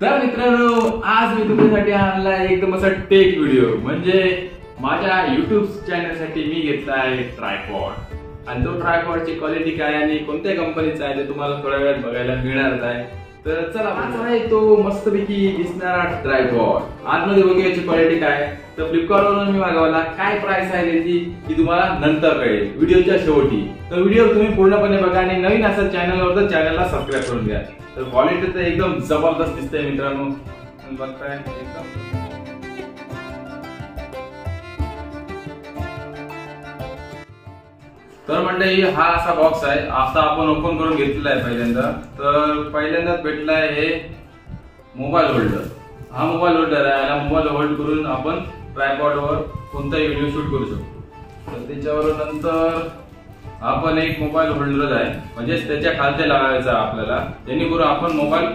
तर मित्रांनो, आज मी तुमच्यासाठी आणला एकदम असा टेक व्हिडिओ. म्हणजे माझ्या युट्यूब चॅनलसाठी मी घेतला आहे ट्रायपॉड. आणि तो ट्रायपॉडची क्वालिटी काय आणि कोणत्या कंपनीचा आहे ते तुम्हाला थोड्या वेळात बघायला मिळणार आहे. तर चला, माझा आहे तो मस्तपैकी दिसणारा ट्रायपॉड. आतमध्ये बघूया याची क्वालिटी काय. तर फ्लिपकार्टवरून मी मागवला. काय प्राइस आहे त्याची ती तुम्हाला नंतर कळेल व्हिडिओच्या शेवटी. तर व्हिडिओ तुम्ही पूर्णपणे बघा आणि नवीन असेल चॅनलवर तर चॅनलला सबस्क्राईब करून घ्या. तर क्वालिटी तर एकदम जबरदस्त दिसते मित्रांनो, बघताय एकदम. तर मंडळी, हा असा बॉक्स आहे. असा आपण ओपन करून घेतलेला आहे पहिल्यांदा. तर पहिल्यांदाच भेटला आहे हे मोबाईल होल्डर. हा मोबाईल होल्डर आहे. याला मोबाईल होल्ड करून आपण ट्रायपॉडवर कोणताही व्हिडिओ शूट करू शकतो. तर त्याच्यावर नंतर आपण एक मोबाईल होल्डर आहे, म्हणजे त्याच्या खालते लावायचा आपल्याला, जेणेकरून आपण मोबाईल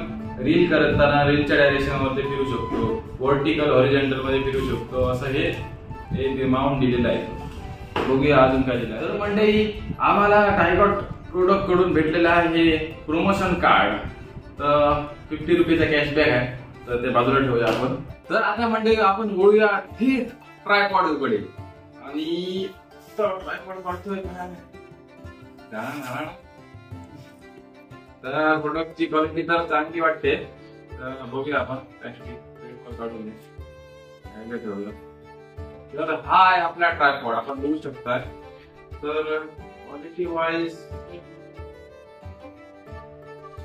रील करताना रीलच्या डायरेक्शन मध्ये फिरू शकतो, व्हर्टिकल हॉरिझॉन्टल मध्ये फिरू शकतो. असं हे माउंट दिलेलं आहे. बघूया अजून काय दिलं. तर मंडळी, आम्हाला ट्रायपॉड प्रोडक्ट कडून भेटलेलं आहे हे प्रोमोशन कार्ड. तर 50 रुपयाचा कॅशबॅक आहे. तर ते बाजूला ठेवूया आपण. तर आता मंडळी, आपण बोलूया थेट ट्रायपॉड कडे. आणि ट्रायपॉड काढतोय तर प्रोडक्टची क्वालिटी तर चांगली वाटते. तर बघूया आपण काढून ठेवलं. तर हा आहे आपला ट्रायपॉड, आपण बघू शकता. तर क्वालिटी वाईज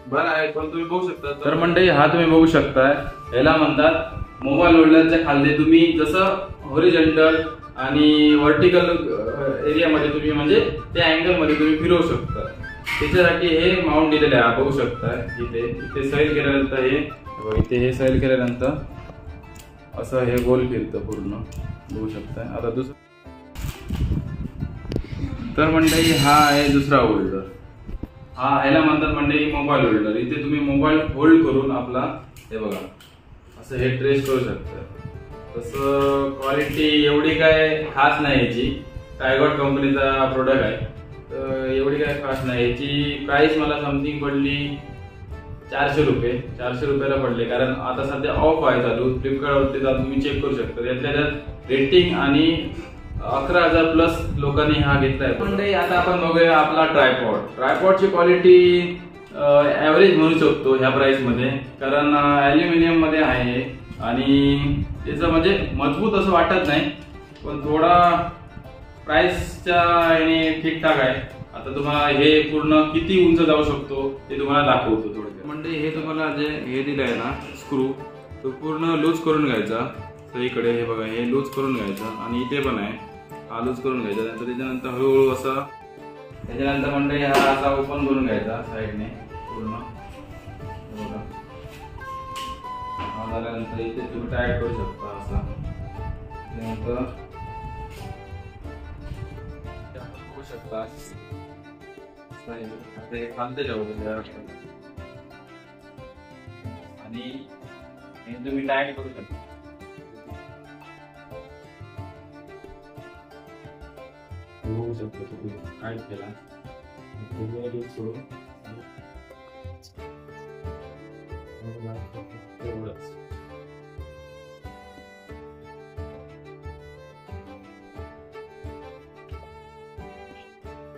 बरं आहे, पण तुम्ही बघू शकता. तर मंडळी, हा तुम्ही बघू शकता, याला म्हणतात मोबाईल होल्डरच्या खाली तुम्ही जसं हॉरिझॉन्टल आणि व्हर्टिकल एरियामध्ये तुम्ही म्हणजे त्या अँगल मध्ये तुम्ही फिरवू शकता. त्याच्यासाठी हे माउंट दिलेले आहे, बघू शकता. इथे सैल केल्यानंतर हे सैल केल्यानंतर असं हे गोल फिरतं पूर्ण, बघू शकता. आता तर मंडळी, हा आहे दुसरा होल्डर. हा ह्याला म्हणतात मंडळी मोबाईल होल्डर. इथे तुम्ही मोबाईल होल्ड करून आपला हे बघा असं हे ट्रेस करू शकता. तसं क्वालिटी एवढी काय खास नाही याची. ट्रायपॉड कंपनीचा प्रोडक्ट आहे, तर एवढी काय खास नाही. याची प्राइस मला समथिंग पडली 400 रुपये. 400 रुपयाला पडले, कारण आता सध्या ऑफ आहे चालू. फ्लिपकार्टवरती जाऊन तुम्ही चेक करू शकता. त्यातल्या रेटिंग आणि 11,000 प्लस लोकांनी हा घेतलाय. पण आता आपण बघूया आपला ट्रायपॉड. ट्रायपॉडची क्वालिटी ऍव्हरेज म्हणू शकतो ह्या प्राइस मध्ये, कारण अल्युमिनियम मध्ये आहे आणि त्याचं म्हणजे मजबूत असं वाटत नाही, पण थोडा प्राइसच्या याने ठीकठाक आहे. आता तुम्हाला हे पूर्ण किती उंच जाऊ शकतो ते तुम्हाला दाखवतो थोडक्यात. म्हणजे हे तुम्हाला जे हे दिलं आहे ना स्क्रू, तो पूर्ण लूज करून घ्यायचा. तर इकडे हे बघा, हे लूज करून घ्यायचं आणि इथे पण आहे, हा लूज करून घ्यायचा. नंतर त्याच्यानंतर हळूहळू असा, त्याच्यानंतर म्हणजे हा असा ओपन करून घ्यायचा साईडने पूर्ण. बघा, हा झाल्यानंतर इथे तुम्ही टाईट करू शकता असा. त्यानंतर बघू शकता खालते जाऊ आणि हे तुम्ही टाईट करू शकता. बघू शकता तुम्ही टाईट केला सोडून एवढंच.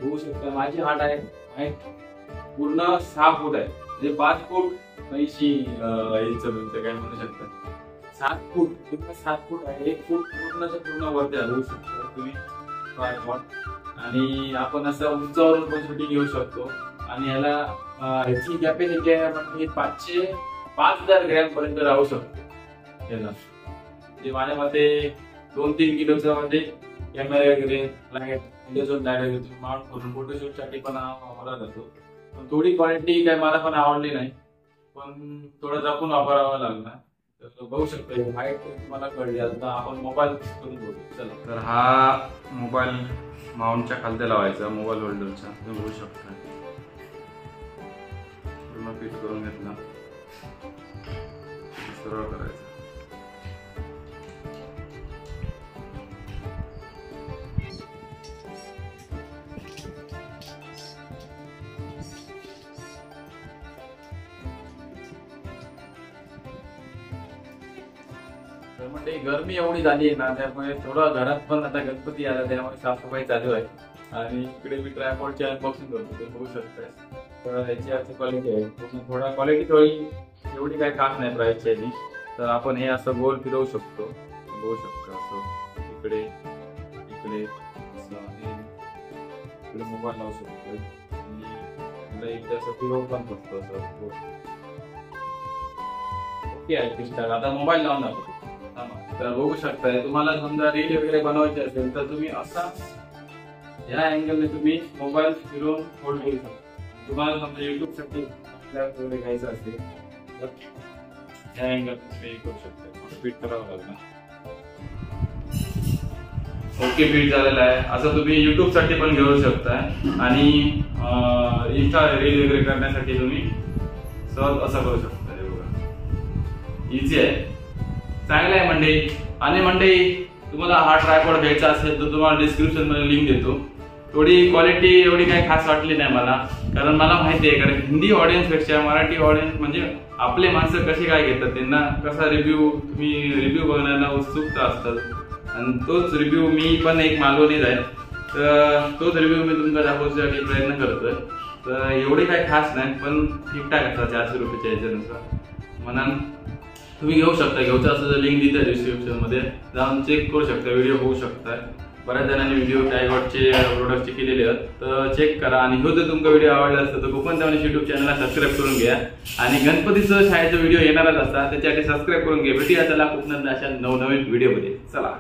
बघू शकता माझी हाट आहे पूर्ण 6 फूट आहे, म्हणजे 5 फूट 80 इंच काय म्हणू शकता. 7 फूट पूर्ण 7 फूट आहे. 1 फूट पूर्ण वरती हलवू शकतो तुम्ही ट्रायपॉड. आणि आपण असं उंचावरून पण शूटिंग घेऊ शकतो. आणि याला ह्याची कॅपॅसिटी आहे म्हणजे 5,000 ग्रॅम पर्यंत राहू शकतो याला. म्हणजे माझ्या मते 2-3 किलोचा मध्ये कॅमेरा वगैरे माउंट करून फोटोशूट साठी पण वापरला जातो. पण थोडी क्वालिटी काय मला पण आवडली नाही, पण थोडं जपून वापरावा लागला. तर बघू शकता हाईट तुम्हाला कळली. आता आपण मोबाईल करून बघू. चला, तर हा मोबाईल माउंटच्या खालते लावायचा, मोबाईल होल्डरच्या. तुम्ही बघू शकता पूर्ण फिट करून घेतला, सरळ करायचं. म्हणजे गरमी एवढी झाली आहे ना, त्यामुळे थोडं घरात पण आता गणपती आला त्यामुळे साफसफाई चालू आहे. आणि इकडे मी ट्रायपॉडची अनबॉक्सिंग करतो, ते बघू शकताय. तर याची अशी क्वालिटी आहे, थोडा क्वालिटी थोडी एवढी काही खास नाही प्राईसची याची. तर आपण हे असं गोल फिरवू शकतो, बघू शकतो असं इकडे इकडे असं हे इकडे मोबाईल लावू शकतो आणि इकडे असं फिरवू पण शकतो असं. ओके आहे क्रिस्टल. आता मोबाईल लावून दाखवतो. तर बघू शकताय, तुम्हाला समजा रील वगैरे बनवायची असेल तर तुम्ही असा या अँगलने तुम्ही मोबाईल फिरवून होल्ड करू शकता. तुम्हाला समजा युट्यूब साठी वगैरे घ्यायचं असेल तर या अँगल तुम्ही करू शकता. फिट करावं लागणार. ओके, फिट झालेला आहे. असं तुम्ही युट्यूब साठी पण घेऊ शकताय आणि इंस्टा रील वगैरे करण्यासाठी तुम्ही सहज असं करू शकता. इझी आहे, चांगलं आहे मंडळी. आणि मंडळी, तुम्हाला हा ट्रायपॉड घ्यायचा असेल तर तुम्हाला डिस्क्रिप्शन मध्ये लिंक देतो. थोडी क्वालिटी एवढी काही खास वाटली नाही मला, कारण मला माहिती आहे, कारण हिंदी ऑडियन्स पेक्षा मराठी ऑडियन्स म्हणजे आपले माणसं कसे काय घेतात, त्यांना कसा रिव्ह्यू बघण्याला उत्सुकता असतात. आणि तोच रिव्ह्यू मी पण एक मालवणीच आहे, तर तोच रिव्ह्यू मी तुमचा दाखवण्यासाठी प्रयत्न करतोय. तर एवढी काही खास नाही, पण ठीकठाक असतात 400 रुपयाच्या ह्याच्यानुसार. म्हणून तुम्ही घेऊ शकता. घ्यायचं असं लिंक दिली आहे डिस्क्रिप्शन मध्ये, जाऊन चेक करू शकता, व्हिडिओ बघू शकता. बऱ्याच जणांनी व्हिडिओ ट्रायपॉडचे प्रोडक्टचे केलेले आहेत, तर चेक करा. आणि हो, जर तुमचा व्हिडिओ आवडला असेल तर कोकण तवनीस युट्यूब चॅनलला सबस्क्राईब करून घ्या. आणि गणपतीचं शाळेचा व्हिडिओ येणारच असतात, त्याच्यासाठी सबस्क्राईब करून घ्या. भेटूया चला कोकणात अशा नवनवीन व्हिडिओमध्ये. चला.